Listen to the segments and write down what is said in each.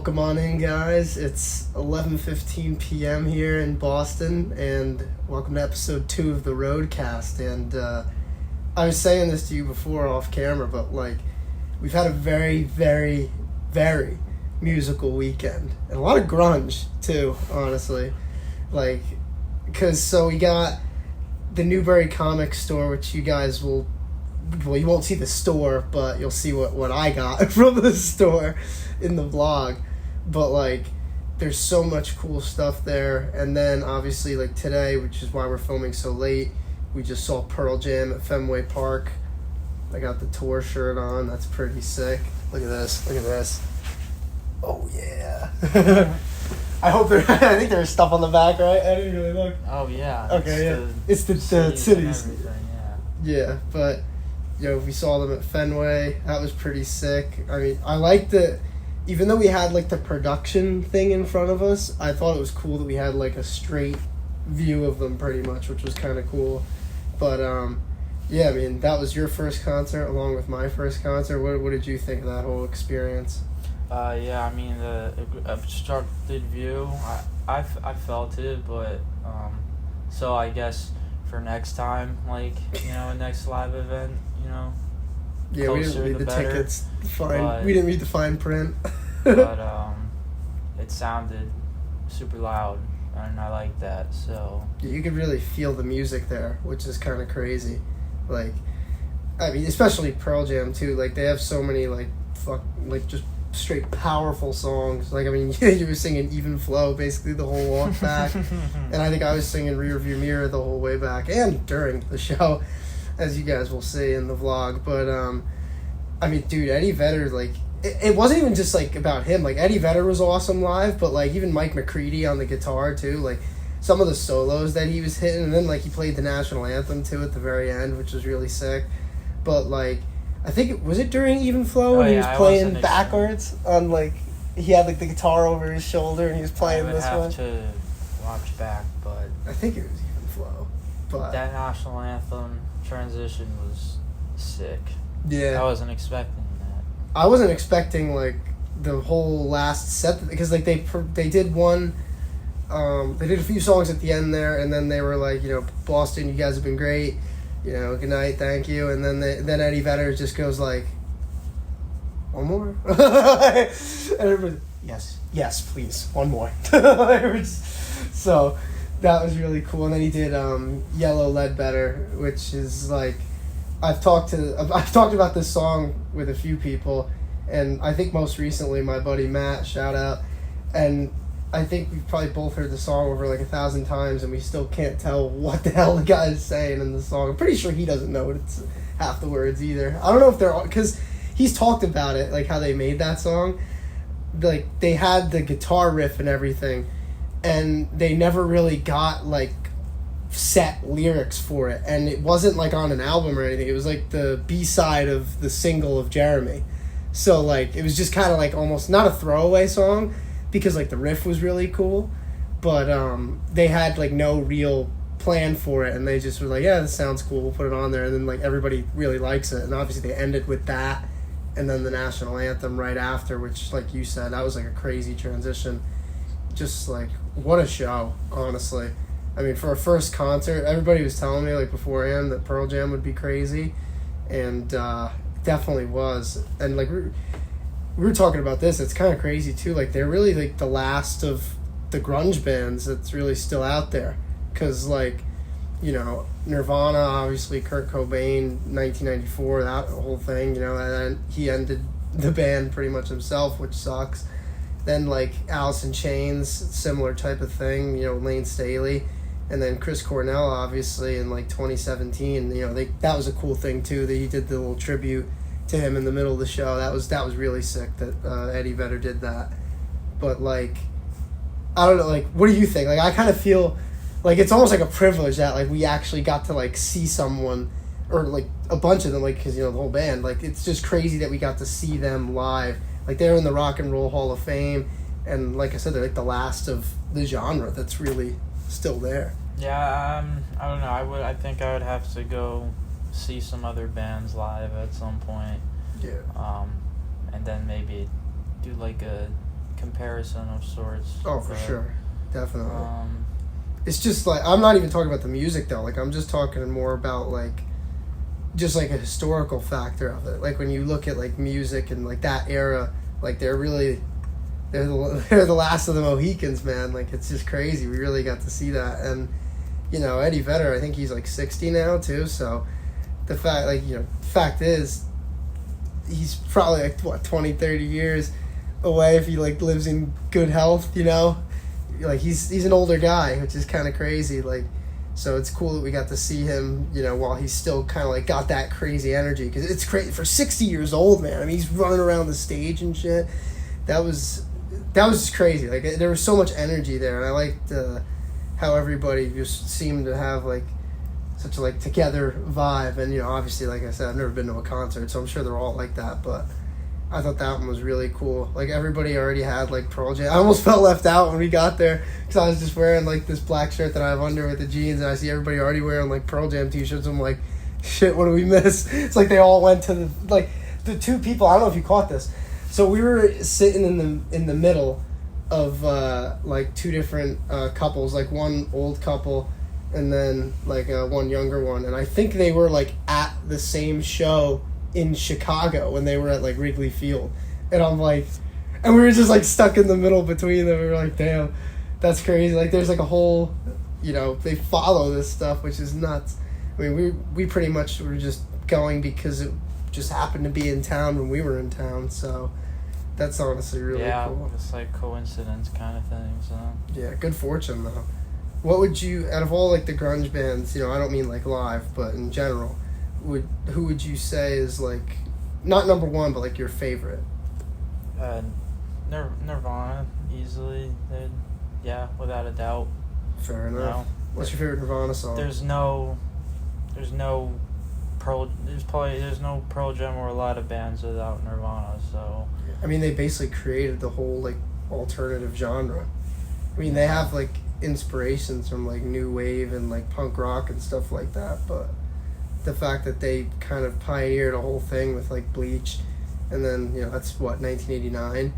Welcome on in, guys. It's 11:15 p.m. here in Boston, and welcome to episode 2 of the Roadcast. And I was saying this to you before off camera, but like, we've had a very, very, very musical weekend, and a lot of grunge too, honestly. Like, so we got the Newbury Comic Store, which you guys will. Well, you won't see the store, but you'll see what I got from the store in the vlog. But, like, there's so much cool stuff there. And then, obviously, like, today, which is why we're filming so late, we just saw Pearl Jam at Fenway Park. I got the tour shirt on. That's pretty sick. Look at this. Look at this. Oh, yeah. I hope there... I think there's stuff on the back, right? I didn't really look. Oh, yeah. Okay, yeah. It's the cities. Yeah, but... we saw them at Fenway. That was pretty sick. I mean, I liked it. Even though we had, like, the production thing in front of us, I thought it was cool that we had, like, a straight view of them pretty much, which was kind of cool. But, yeah, I mean, that was your first concert along with my first concert. What did you think of that whole experience? Yeah, I mean, the obstructed view, I felt it, but, so I guess for next time, like, next live event, yeah, we didn't read the better. Tickets. Fine. We didn't read the fine print. But it sounded super loud, and I like that. So yeah, you could really feel the music there, which is kind of crazy. Like, I mean, especially Pearl Jam too. Like, they have so many just straight powerful songs. Like, I mean, you were singing Even Flow basically the whole walk back, and I think I was singing Rearview Mirror the whole way back and during the show, as you guys will see in the vlog. But I mean, dude, Eddie Vedder, like, it wasn't even just like about him. Like, Eddie Vedder was awesome live, but like even Mike McCready on the guitar too. Like, some of the solos that he was hitting, and then like he played the national anthem too at the very end, which was really sick. But like, I think was it during Even Flow when he was playing backwards on, like, he had like the guitar over his shoulder and he was playing this one. I would have to watch back, but I think it was Even Flow. But that national anthem transition was sick. Yeah, I wasn't expecting that. I wasn't expecting like the whole last set because like they did one. They did a few songs at the end there, and then they were like, Boston, you guys have been great. Good night, thank you. And then Eddie Vedder just goes like, one more? And everybody, yes, please, one more. So that was really cool. And then he did Yellow Ledbetter, which is like, I've talked about this song with a few people, and I think most recently my buddy Matt, shout out, and I think we've probably both heard the song over like 1,000 times, and we still can't tell what the hell the guy is saying in the song. I'm pretty sure he doesn't know it's half the words either. I don't know if they're all, because he's talked about it, like how they made that song. Like, they had the guitar riff and everything, and they never really got like set lyrics for it, and it wasn't like on an album or anything. It was like the B-side of the single of Jeremy. So like, it was just kind of like almost not a throwaway song, because like the riff was really cool, but they had like no real plan for it, and they just were like, yeah, this sounds cool, we'll put it on there, and then like everybody really likes it, and obviously they ended with that, and then the national anthem right after, which, like you said, that was like a crazy transition. Just like, what a show, honestly. I mean, for a first concert, everybody was telling me like beforehand that Pearl Jam would be crazy, and definitely was. And like we were talking about this, it's kind of crazy too, like they're really like the last of the grunge bands that's really still out there, because like, Nirvana, obviously Kurt Cobain, 1994, that whole thing, and he ended the band pretty much himself, which sucks. Then like Alice in Chains, similar type of thing, Lane Staley, and then Chris Cornell, obviously, in like 2017, that was a cool thing too, that he did the little tribute to him in the middle of the show. That was really sick that Eddie Vedder did that. But like, I don't know, like, what do you think? Like, I kind of feel like it's almost like a privilege that like we actually got to like see someone, or like a bunch of them, like, because the whole band, like, it's just crazy that we got to see them live. Like, they're in the Rock and Roll Hall of Fame, and like I said, they're like the last of the genre that's really still there. Yeah, I don't know. I think I would have to go see some other bands live at some point. Yeah. And then maybe do like a comparison of sorts. Oh, for but, sure. Definitely. Um, It's just like, I'm not even talking about the music though. Like, I'm just talking more about like, just like a historical factor of it. Like when you look at like music and like that era, like they're the last of the Mohicans, man. Like it's just crazy. We really got to see that. And you know, Eddie Vedder, I think he's like 60 now too. So the fact is, he's probably like what 20, 30 years away if he like lives in good health. You know, like he's an older guy, which is kind of crazy. Like, so it's cool that we got to see him, you know, while he's still kind of like got that crazy energy, because it's crazy for 60 years old, man. I mean, he's running around the stage and shit. That was just crazy. Like there was so much energy there, and I liked how everybody just seemed to have like such a like together vibe. And you know, obviously, like I said, I've never been to a concert, so I'm sure they're all like that, but I thought that one was really cool. Like everybody already had like Pearl Jam. I almost felt left out when we got there because I was just wearing like this black shirt that I have under with the jeans, and I see everybody already wearing like Pearl Jam t-shirts. I'm like, shit, what do we miss? It's like they all went to the two people. I don't know if you caught this. So we were sitting in the middle of like two different couples, like one old couple and then like one younger one, and I think they were like at the same show in Chicago when they were at like Wrigley Field, and I'm like, and we were just like stuck in the middle between them. We were like, damn, that's crazy. Like there's like a whole, you know, they follow this stuff, which is nuts. I mean, we pretty much were just going because it just happened to be in town when we were in town, so that's honestly really cool. Yeah, it's like coincidence kind of thing, so. Yeah, good fortune though. What would you, out of all like the grunge bands, you know, I don't mean like live, but in general, who would you say is like, not number one, but like your favorite? Nirvana, easily. Without a doubt. Fair enough. No. What's your favorite Nirvana song? There's no Pearl Jam or a lot of bands without Nirvana, so. I mean, they basically created the whole like alternative genre. I mean, they have like inspirations from like new wave and like punk rock and stuff like that, but the fact that they kind of pioneered a whole thing with like Bleach, and then, you know, that's what, 1989,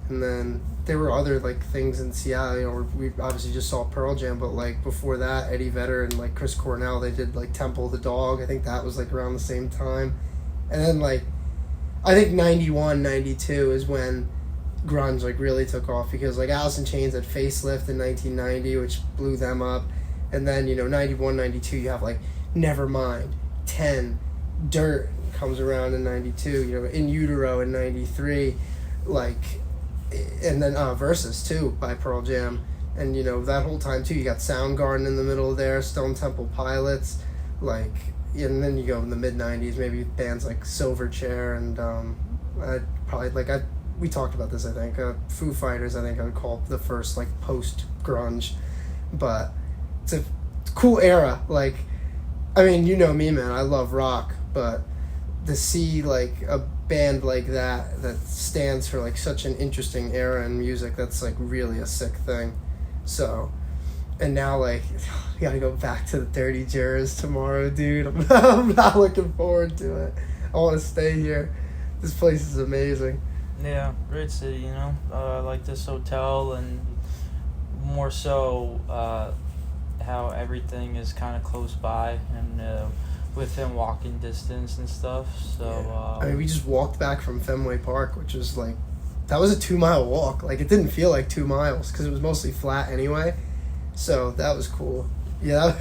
and then there were other like things in Seattle. You know, we obviously just saw Pearl Jam, but like before that, Eddie Vedder and like Chris Cornell, they did like Temple of the Dog. I think that was like around the same time, and then like I think 91, 92 is when grunge like really took off, because like Alice in Chains had Facelift in 1990, which blew them up, and then, you know, 91, 92 you have like Nevermind, 10, Dirt comes around in 92, you know, In Utero in 93, like, and then Versus too by Pearl Jam, and you know, that whole time too you got Soundgarden in the middle there, Stone Temple Pilots, like, and then you go in the mid 90s, maybe bands like Silverchair, and we talked about this, I think, Foo Fighters, I think I would call the first like post grunge, but it's a cool era. Like, I mean, you know me, man, I love rock, but to see like a band like that stands for like such an interesting era in music, that's like really a sick thing. So, and now like I gotta go back to the Dirty Jurors tomorrow, dude. I'm not looking forward to it. I want to stay here. This place is amazing. Yeah, great city, you know. I like this hotel, and more so how everything is kind of close by and within walking distance and stuff. So yeah. I mean, we just walked back from Fenway Park, which was like, that was a 2-mile walk. Like, it didn't feel like 2 miles because it was mostly flat anyway. So that was cool. Yeah,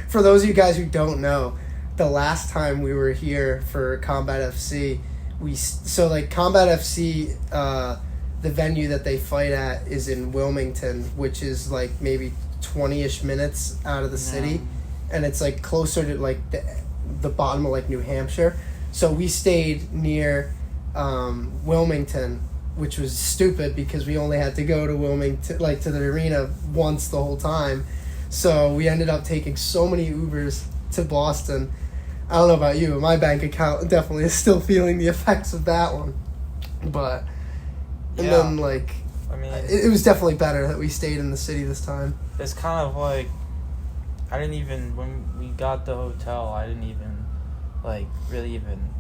for those of you guys who don't know, the last time we were here for Combat FC, Combat FC, the venue that they fight at is in Wilmington, which is like maybe 20-ish minutes out of the city, and it's like closer to like the bottom of like New Hampshire. So we stayed near Wilmington, which was stupid because we only had to go to Wilmington, like to the arena once the whole time. So we ended up taking so many Ubers to Boston. I don't know about you, but my bank account definitely is still feeling the effects of that one. But, and then like, I mean, it was definitely better that we stayed in the city this time. It's kind of like, when we got the hotel, I didn't even, like, really even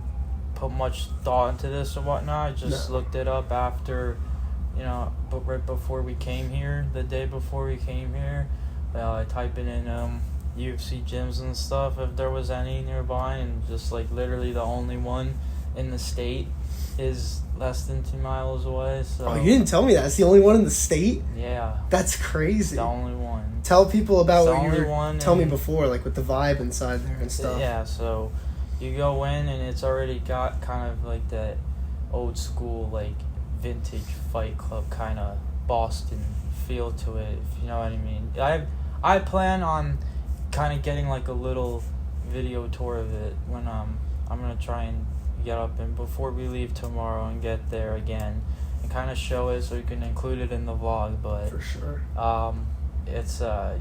put much thought into this or whatnot. I just looked it up after but right before we came here, the day before we came here, typing in UFC gyms and stuff if there was any nearby, and just like literally the only one in the state is less than 2 miles away. So Oh, you didn't tell me that. It's the only one in the state? yeah, That's crazy. the only one. Tell people about It's what the you only were one telling me in- before, like with the vibe inside there and stuff. Yeah, so you go in and it's already got kind of like that old school, like vintage Fight Club kind of Boston feel to it, if you know what I mean. I plan on kind of getting like a little video tour of it when I'm gonna try and get up and before we leave tomorrow and get there again and kind of show it so you can include it in the vlog. But For sure. it's a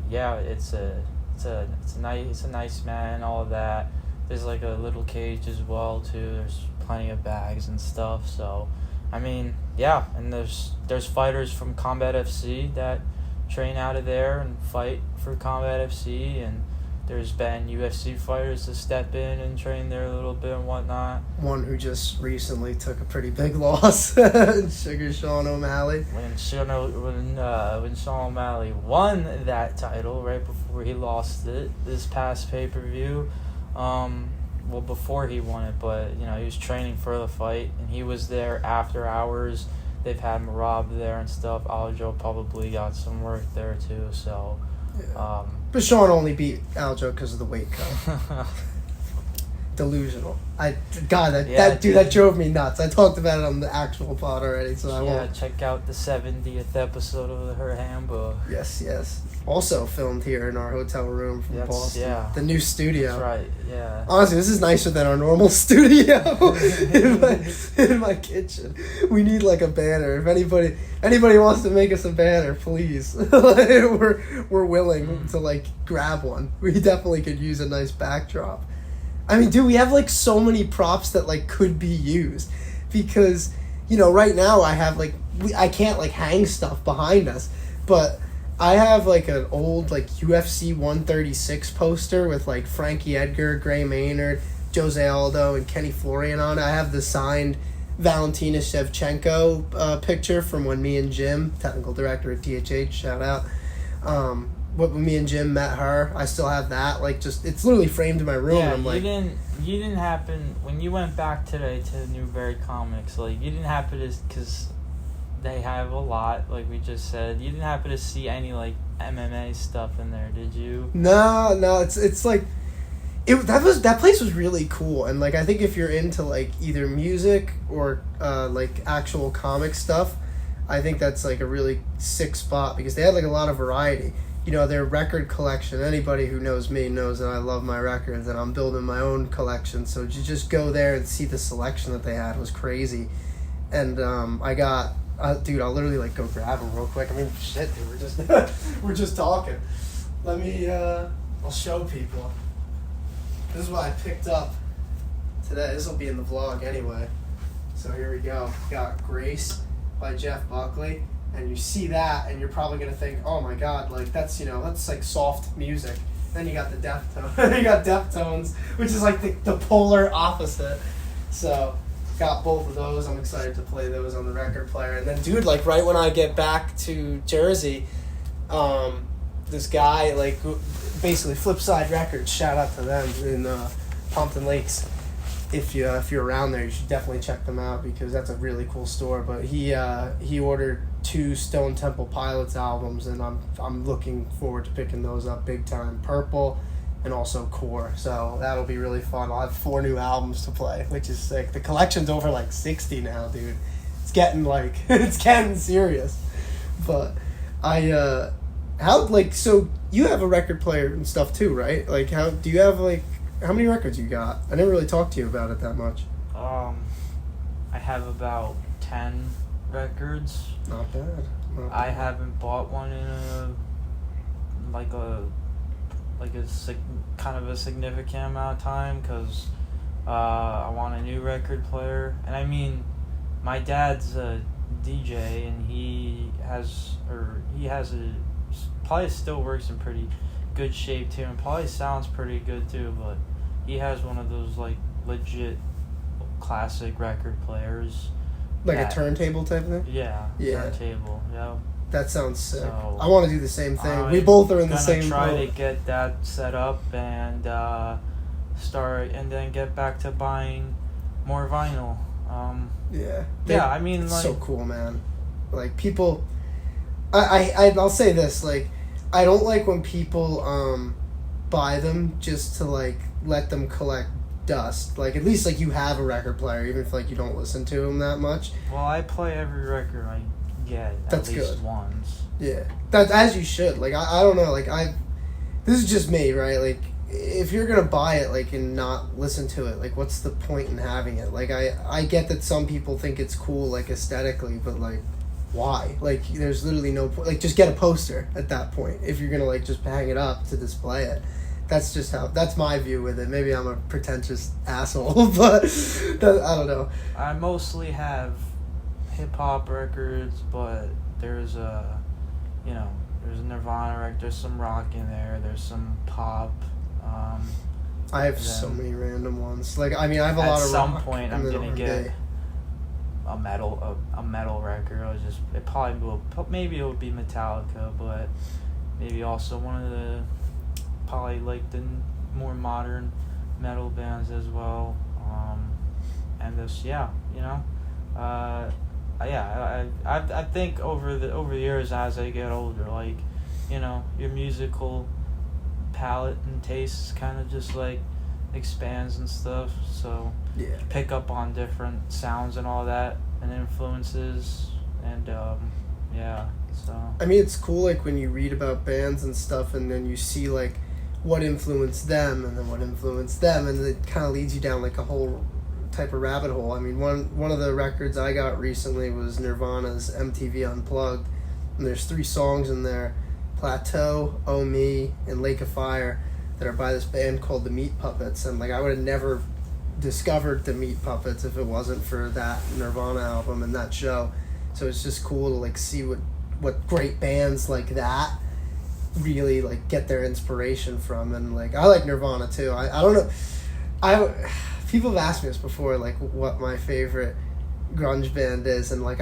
nice mat and all of that. There's like a little cage as well too. There's plenty of bags and stuff. So, I mean, yeah, and there's fighters from Combat FC that train out of there and fight for Combat FC, and there's been UFC fighters to step in and train there a little bit and whatnot. One who just recently took a pretty big loss, Sugar Sean O'Malley. When Sean O'Malley won that title right before he lost it this past pay-per-view, well, before he won it, but he was training for the fight and he was there after hours. They've had Marab there and stuff. Aljo probably got some work there too. So, Yeah. But Sean only beat Aljo because of the weight cut. Delusional. That drove me nuts. I talked about it on the actual pod already, so I won't. Check out the 70th episode of her handbook. Yes. Also filmed here in our hotel room from Boston. Yeah. The new studio. That's right, yeah. Honestly, this is nicer than our normal studio in my kitchen. We need like a banner. If anybody wants to make us a banner, please. we're willing to like grab one. We definitely could use a nice backdrop. I mean, dude, we have like so many props that like could be used because right now I have like I can't like hang stuff behind us, but I have like an old like UFC 136 poster with like Frankie Edgar, Gray Maynard, Jose Aldo, and Kenny Florian on it. I have the signed Valentina Shevchenko picture from when me and Jim, technical director at DHH, shout out, when me and Jim met her. I still have that. Like, just it's literally framed in my room. Yeah, and I'm like, you didn't happen when you went back today to Newberry Comics. Like, you didn't happen to, because they have a lot, like we just said. You didn't happen to see any like MMA stuff in there, did you? No. It's like that place was really cool, and like I think if you're into like either music or like actual comic stuff, I think that's like a really sick spot because they had like a lot of variety. Their record collection. Anybody who knows me knows that I love my records, and I'm building my own collection. So to just go there and see the selection that they had was crazy, and I got. Dude, I'll literally like go grab them real quick. I mean, shit, dude, we're just talking. Let me. I'll show people. This is what I picked up today. This will be in the vlog anyway. So here we go. Got Grace by Jeff Buckley, and you see that, and you're probably gonna think, oh my god, like that's that's like soft music. Then you got the Deftones. You got Deftones, which is like the polar opposite. So. Got both of those. I'm excited to play those on the record player. And then, dude, like right when I get back to Jersey, this guy, like basically Flipside Records, shout out to them in Pompton Lakes. If you're around there, you should definitely check them out because that's a really cool store. But he ordered 2 Stone Temple Pilots albums, and I'm looking forward to picking those up big time. Purple. And also Core, so that'll be really fun. I'll have 4 new albums to play, which is sick. The collection's over like 60 now, dude. It's getting like it's getting serious. But so you have a record player and stuff too, right? Like how many records you got? I never really talked to you about it that much. I have about 10 records. Not bad. I haven't bought one in kind of a significant amount of time because I want a new record player. And I mean, my dad's a DJ and he probably still works in pretty good shape too, and probably sounds pretty good too, but he has one of those like legit classic record players Like a turntable type thing? Yeah. Turntable, yeah. That sounds sick. So, I want to do the same thing. We both are in the same boat. I'm gonna try to get that set up and start, and then get back to buying more vinyl. I mean, it's like, so cool, man. Like, people, I'll say this, like, I don't like when people buy them just to, like, let them collect dust. Like, at least, like, you have a record player, even if, like, you don't listen to them that much. Well, I play every record I get That's at least good. once. Yeah, that's as you should. Like, I don't know, like, this is just me, right? Like, if you're gonna buy it, like, and not listen to it, like, what's the point in having it? Like, I get that some people think it's cool, like, aesthetically, but, like, why? Like, there's literally no point. Like, just get a poster at that point if you're gonna, like, just hang it up to display it. That's my view with it. Maybe I'm a pretentious asshole, but I don't know. I mostly have hip-hop records, but there's a Nirvana record, there's some rock in there, there's some pop. I have so many random ones. Like, I mean, I have a lot of rock. At some point, I'm gonna get a metal record. Maybe it would be Metallica, but maybe also one of the probably like the more modern metal bands as well. And this, I think over the years as I get older, like, your musical palette and taste kind of just like expands and stuff, so you pick up on different sounds and all that and influences, and so I mean, it's cool, like, when you read about bands and stuff and then you see, like, what influenced them and then what influenced them, and it kind of leads you down like a whole type of rabbit hole. I mean, one of the records I got recently was Nirvana's MTV Unplugged, and there's 3 songs in there: Plateau, Oh Me, and Lake of Fire, that are by this band called the Meat Puppets. And, like, I would have never discovered the Meat Puppets if it wasn't for that Nirvana album and that show. So it's just cool to, like, see what great bands like that really, like, get their inspiration from. And, like, I like Nirvana too. I don't know, people have asked me this before, like, what my favorite grunge band is, and, like,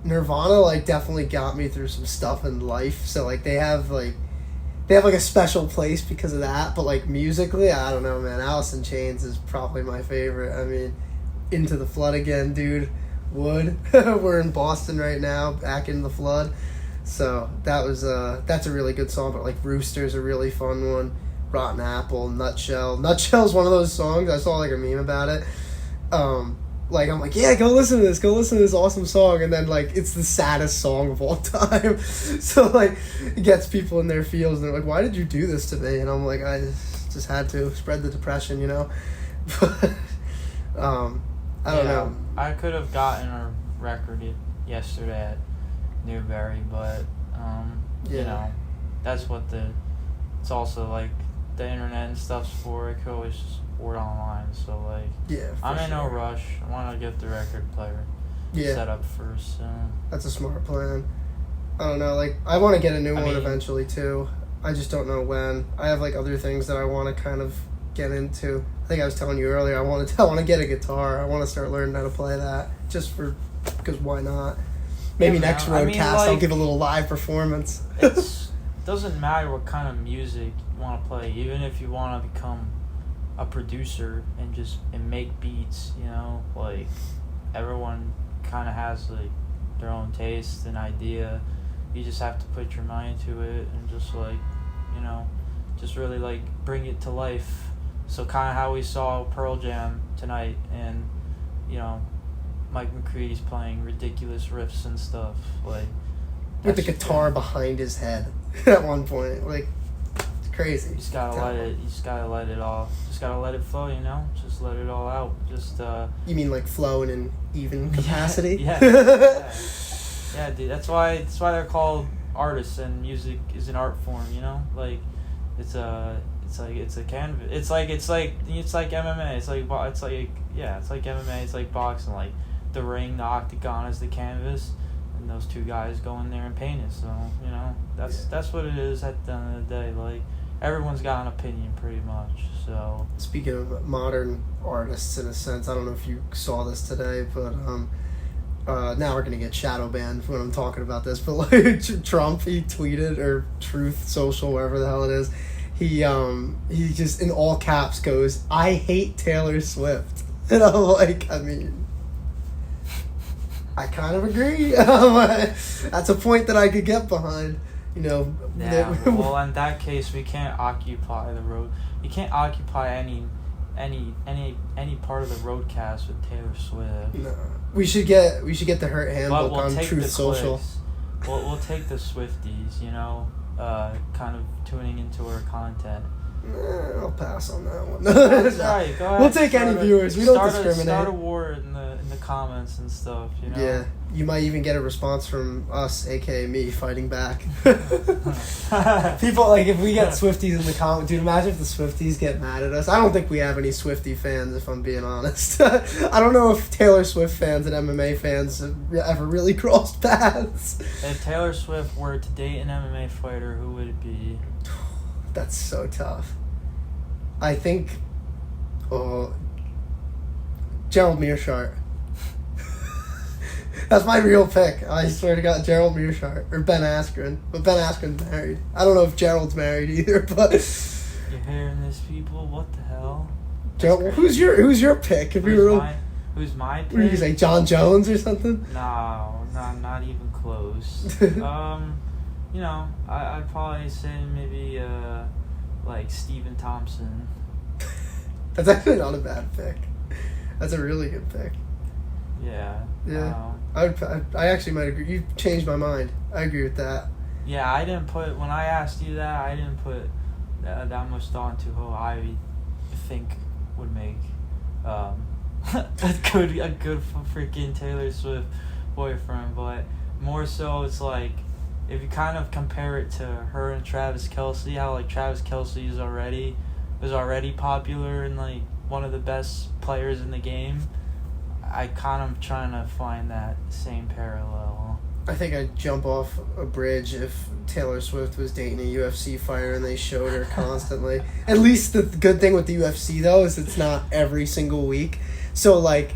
Nirvana, like, definitely got me through some stuff in life, so, like, they have a special place because of that. But, like, musically, I don't know, man, Alice in Chains is probably my favorite. I mean, Into the Flood again, dude. Wood. We're in Boston right now, back in the flood. So that's a really good song. But, like, Rooster's a really fun one. Rotten Apple, Nutshell. Nutshell's one of those songs. I saw, like, a meme about it. Like, I'm like, yeah, go listen to this awesome song, and then, like, it's the saddest song of all time. So, like, it gets people in their feels, and they're like, why did you do this to me? And I'm like, I just had to spread the depression, But, I don't know. I could have gotten a record yesterday at Newberry, but, that's what it's also, like, the internet and stuff's for. I could always just order online, so, like, I'm in no rush. I want to get the record player set up first. So. That's a smart plan. I don't know, like, I want to get a new one eventually too. I just don't know when. I have, like, other things that I want to kind of get into. I think I was telling you earlier, I want to get a guitar. I want to start learning how to play that, just because why not? Maybe next Roadcast, I'll give a little live performance. It doesn't matter what kind of music you want to play, even if you want to become a producer and make beats, like, everyone kind of has, like, their own taste and idea. You just have to put your mind to it and just, like, just really, like, bring it to life. So kind of how we saw Pearl Jam tonight, and, Mike McCready's playing ridiculous riffs and stuff, like, with the guitar behind his head at one point, like, it's crazy. You just gotta let it all. Just gotta let it flow, Just let it all out. Just. You mean, like, flow in an even capacity? Yeah. Yeah, dude. That's why they're called artists, and music is an art form. Like, it's a canvas. It's like MMA. It's like MMA. It's like boxing. Like, the ring, the octagon is the canvas, and those two guys go in there and paint it. So, that's what it is at the end of the day. Like, everyone's got an opinion pretty much. So, speaking of modern artists, in a sense, I don't know if you saw this today, but now we're gonna get shadow banned when I'm talking about this, but like Trump, he tweeted, or Truth Social, wherever the hell it is, he just in all caps goes, "I hate Taylor Swift," and I'm like, I mean, I kind of agree. That's a point that I could get behind. You know. Yeah. Well, in that case, we can't occupy the road. You can't occupy any part of the roadcast with Taylor Swift. No. We should get the Hurt Handbook on Truth Social. We'll take the Swifties, you know, kind of tuning into her content. I'll pass on that one. That's right. Go ahead. We'll take any viewers. We don't discriminate. Start a war in the comments and stuff, you know. Yeah, you might even get a response from us, aka me, fighting back. People, like, if we get Swifties in the comments, dude, imagine if the Swifties get mad at us. I don't think we have any Swiftie fans, if I'm being honest. I don't know if Taylor Swift fans and MMA fans have ever really crossed paths. If Taylor Swift were to date an MMA fighter, who would it be? That's so tough. I think, Gerald Meerschaert. That's my real pick. I swear to God, Gerald Meerschaert or Ben Askren. But Ben Askren's married. I don't know if Gerald's married either. But you're hearing this, people? What the hell? Gerald, who's your pick? If who's my pick? Were you say John Jones or something? No, not even close. You know, I'd probably say maybe like Stephen Thompson. That's actually not a bad pick. That's a really good pick. Yeah. Yeah. I actually might agree. You changed my mind. I agree with that. Yeah, I didn't put, when I asked you that, I didn't put that much thought into who I think would make a good freaking Taylor Swift boyfriend, but more so it's like, if you kind of compare it to her and Travis Kelce, how like Travis Kelce was already popular and like one of the best players in the game, I kind of trying to find that same parallel. I think I'd jump off a bridge if Taylor Swift was dating a UFC fighter and they showed her constantly. At least the good thing with the UFC though is it's not every single week. So like,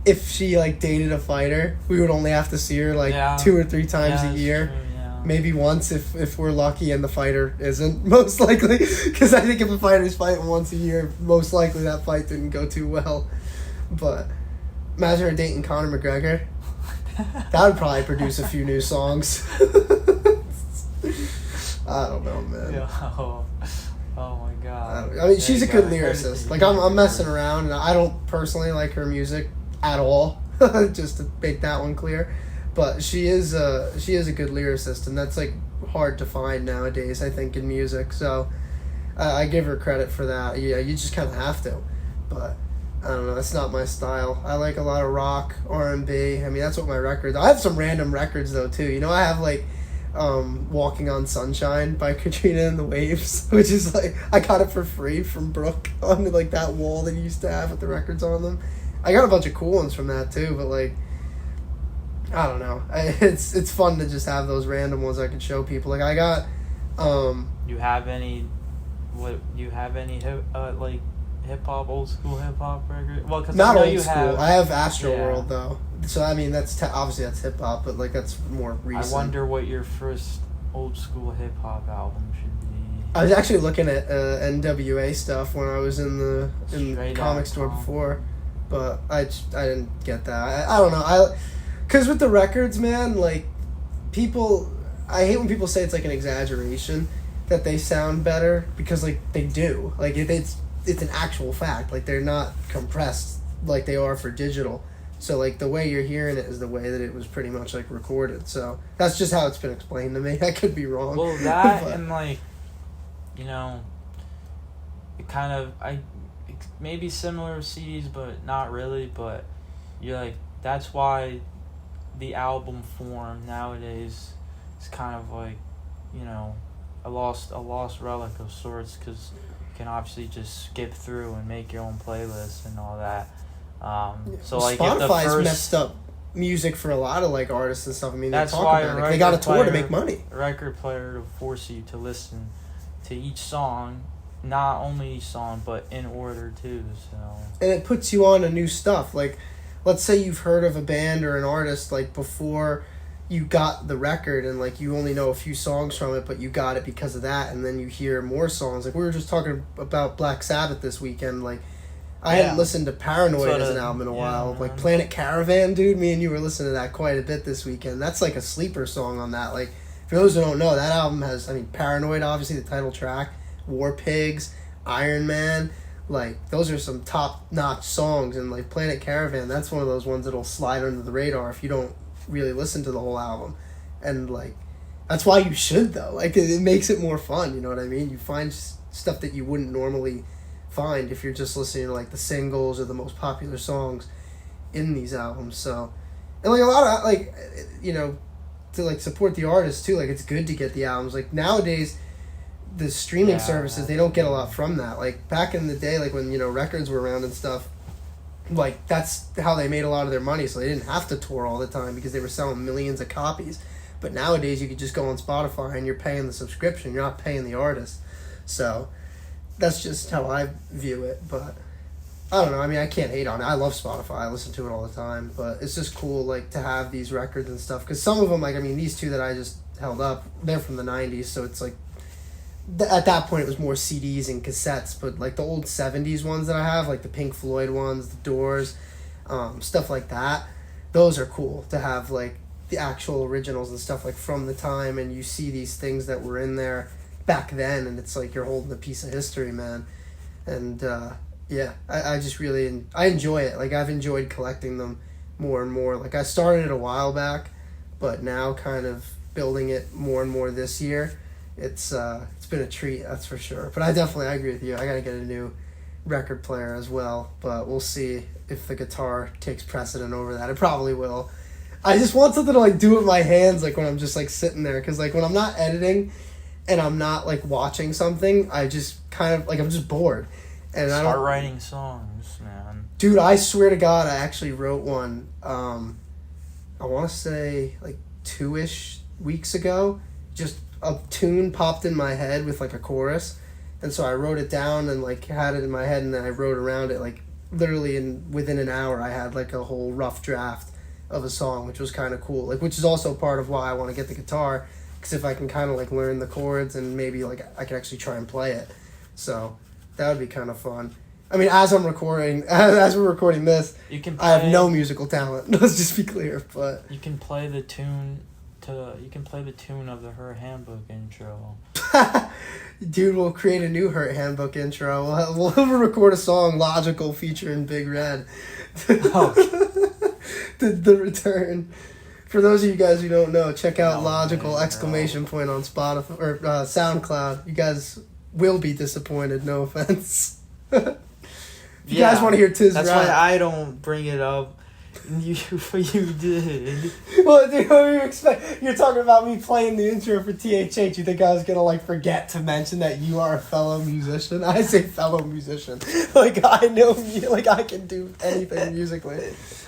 if she like dated a fighter, we would only have to see her like 2 or 3 times a year. True, yeah. Maybe once if we're lucky and the fighter isn't, most likely. Because I think if a fighter's fighting once a year, most likely that fight didn't go too well. But imagine her dating Conor McGregor. That would probably produce a few new songs. I don't know, man. Oh my God. I mean, she's a good lyricist. Like, I'm messing around, and I don't personally like her music at all. Just to make that one clear. But she is a good lyricist, and that's like hard to find nowadays, I think, in music. So I give her credit for that. Yeah, you just kind of have to. But I don't know, it's not my style. I like a lot of rock, R&B. I mean, that's what my records. I have some random records though too. You know, I have like Walking on Sunshine by Katrina and the Waves, which is like, I got it for free from Brooke on like that wall that he used to have with the records on them. I got a bunch of cool ones from that too, but like, I don't know. It's fun to just have those random ones I can show people. Like I got You have any hip hop, old school hip hop record? Well, cause not I know old you school. I have Astroworld though. So I mean, that's obviously that's hip hop, but like that's more recent. I wonder what your first old school hip hop album should be. I was actually looking at NWA stuff when I was in the comic store before, but I didn't get that. I don't know. Because with the records, man, like people, I hate when people say it's like an exaggeration that they sound better, because like they do. Like it's an actual fact. Like they're not compressed like they are for digital. So like the way you're hearing it is the way that it was pretty much like recorded. So that's just how it's been explained to me. I could be wrong. Well, that and like, you know, it kind of maybe similar CDs, but not really. But you're like, that's why the album form nowadays is kind of like, you know, a lost relic of sorts, because you can obviously just skip through and make your own playlist and all that. So like Spotify's messed up music for a lot of like artists and stuff. I mean, that's they talk why about it. They got a tour to make money. A record player to force you to listen to each song, not only each song but in order too. So and it puts you on to new stuff. Like let's say you've heard of a band or an artist like before you got the record, and like you only know a few songs from it, but you got it because of that, and then you hear more songs. Like we were just talking about Black Sabbath this weekend. Like I hadn't listened to Paranoid as an album in a while. man. Like Planet Caravan, dude. Me and you were listening to that quite a bit this weekend. That's like a sleeper song on that. Like for those who don't know, that album has, I mean, Paranoid, obviously the title track, War Pigs, Iron Man. Like those are some top notch songs, and like Planet Caravan, that's one of those ones that'll slide under the radar if you don't really listen to the whole album. And like that's why you should, though. Like it makes it more fun, you know what I mean? You find stuff that you wouldn't normally find if you're just listening to like the singles or the most popular songs in these albums. So, and like a lot of like, you know, to like support the artists too, like it's good to get the albums. Like nowadays the streaming services, they don't get a lot from that. Like back in the day, like when, you know, records were around and stuff, like that's how they made a lot of their money, so they didn't have to tour all the time because they were selling millions of copies. But nowadays you could just go on Spotify and you're paying the subscription, you're not paying the artist. So that's just how I view it. But I don't know, I mean, I can't hate on it. I love Spotify, I listen to it all the time, but it's just cool like to have these records and stuff, because some of them, like, I mean, these two that I just held up, they're from the 90s, so it's like at that point it was more CDs and cassettes. But like the old 70s ones that I have, like the Pink Floyd ones, the Doors, stuff like that, those are cool to have, like the actual originals and stuff like from the time, and you see these things that were in there back then, and it's like you're holding a piece of history, man. And yeah, I just really, I enjoy it. Like I've enjoyed collecting them more and more. Like I started it a while back, but now kind of building it more and more this year. It's been a treat, that's for sure. But I agree with you. I gotta get a new record player as well, but we'll see if the guitar takes precedent over that. It probably will. I just want something to like do with my hands, like when I'm just like sitting there, because like when I'm not editing and I'm not like watching something, I just kind of like, I'm just bored. And I don't writing songs, man. Dude, I swear to God, I actually wrote one. I want to say like 2-ish weeks ago. Just a tune popped in my head with like a chorus, and so I wrote it down and like had it in my head, and then I wrote around it. Like literally within an hour, I had like a whole rough draft of a song, which was kind of cool. Like, which is also part of why I want to get the guitar, because if I can kind of like learn the chords and maybe like I can actually try and play it, so that would be kind of fun. I mean, as we're recording this, I have no musical talent. Let's just be clear, but you can play the tune of the Her Handbook intro. Dude, we'll create a new Her Handbook intro. We'll record a song, Logical, featuring Big Red. Oh. the return. For those of you guys who don't know, check out Logical ! On Spotify or SoundCloud. You guys will be disappointed. No offense. If you guys want to hear Tiz that's rap, why I don't bring it up. You did. Well, dude, what do you expect? You're talking about me playing the intro for THH. You think I was gonna like forget to mention that you are a fellow musician? I say fellow musician. Like I know, like I can do anything musically.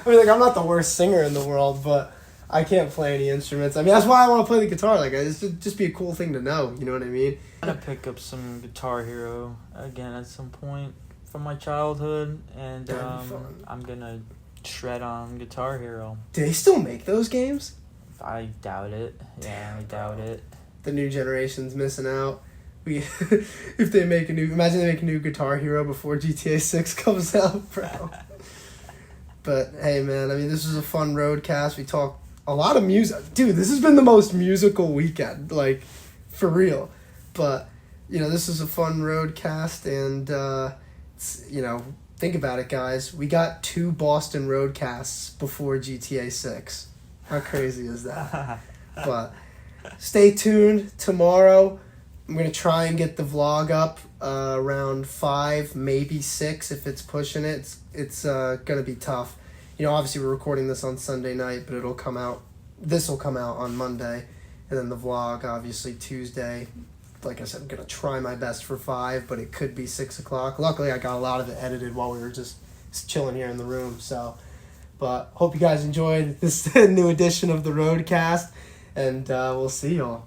I mean, like I'm not the worst singer in the world, but I can't play any instruments. I mean, that's why I want to play the guitar. Like, it's just be a cool thing to know. You know what I mean? I'm gonna pick up some Guitar Hero again at some point from my childhood, and I'm gonna shred on Guitar Hero. Do they still make those games? I doubt it. Yeah, I doubt it. The new generation's missing out. If they make imagine they make a new Guitar Hero before GTA 6 comes out, bro. But hey, man, I mean, this was a fun roadcast. We talked a lot of music. Dude, this has been the most musical weekend, like, for real. But, you know, this is a fun roadcast, and, you know, think about it, guys. We got 2 Boston roadcasts before GTA 6. How crazy is that? But stay tuned. Tomorrow, I'm going to try and get the vlog up around 5, maybe 6 if it's pushing it. It's going to be tough. You know, obviously we're recording this on Sunday night, but this will come out on Monday. And then the vlog, obviously, Tuesday. Like I said, I'm going to try my best for 5, but it could be 6 o'clock. Luckily, I got a lot of it edited while we were just chilling here in the room. So, but hope you guys enjoyed this new edition of the Roadcast, and we'll see y'all.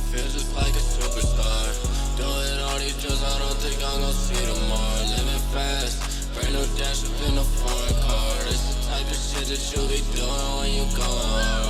Feel just like a superstar. Doing all these drugs, I don't think I'm gon' see tomorrow. Living fast, brand new dash up in a foreign car. It's the type of shit that you be doing when you going hard.